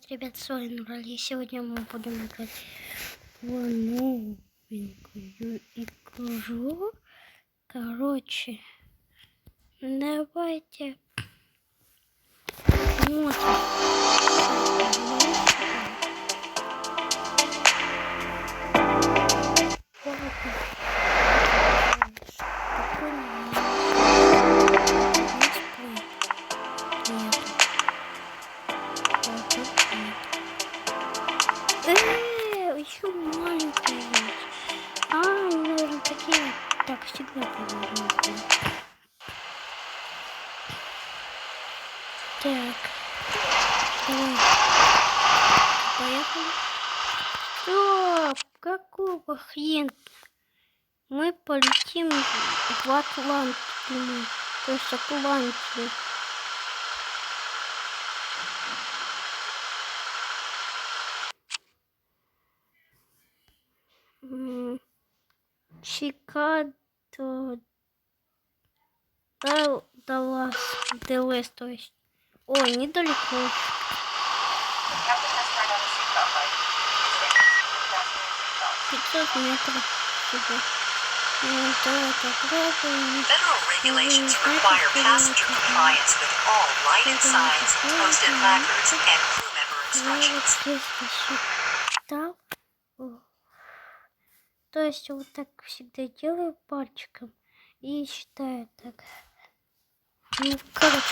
Ребят, с вами Нурали. Сегодня мы будем играть в новенькую игру. Короче, давайте еще маленькая есть. Наверное, такие. Так, всегда по-моему. Так. Давай. Поехали. Стоп! Какого хрена? Мы полетим в Атлантиду. То есть Атлантию. Чикаго, Даллас, ДЛС, то есть. О, недалеко. 500 метров. Federal regulations require passenger compliance with all lighted signs, posted placards, and crew member instructions. То есть вот так всегда делаю пальчиком и считаю так. Ну, короче.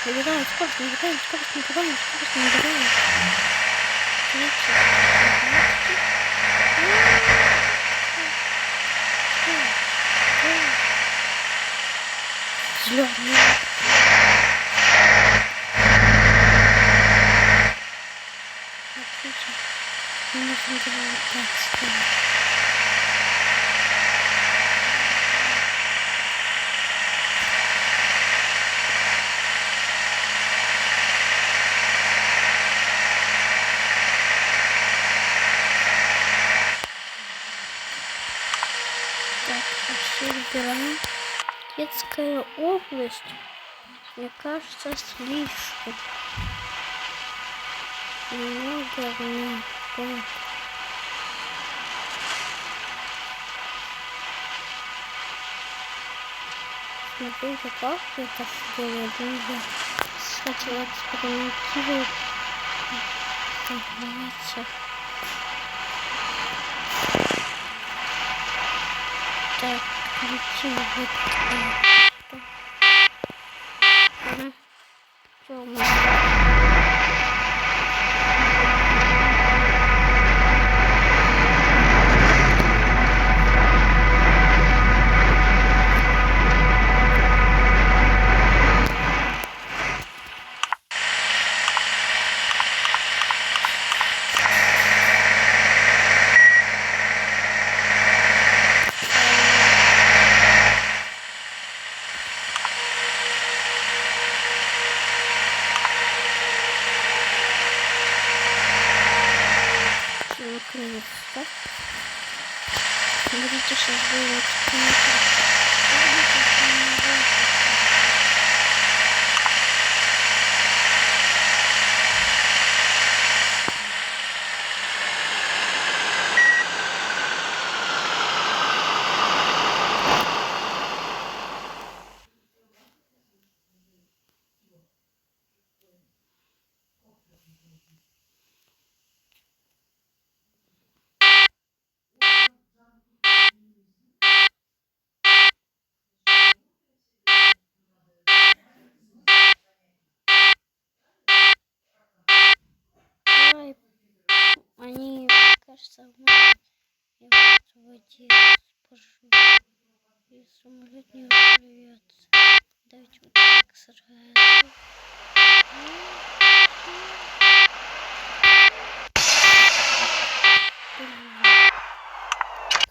Набираем скорость, набираем. Зелёный. Отлично. Нужно делать так, ставить. Так, все выбираем. Детская область, мне кажется, слишком много народу. Смотрите, как это сделать. Я хотела экспериментировать. Так, включим вот наконец-то. Смотрите, сейчас будет и они, мне кажется, могут ехать в воде пожить. И самолет не взорвется. Давайте вот так сразу.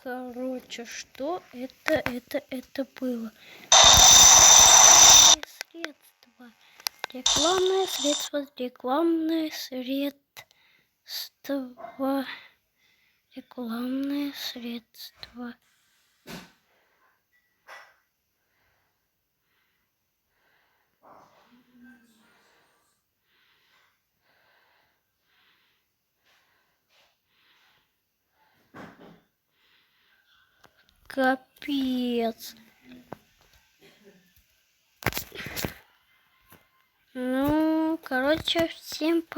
Короче, что это было? Рекламное средство, рекламное средство, рекламное средство. Капец. Ну, короче, всем пока.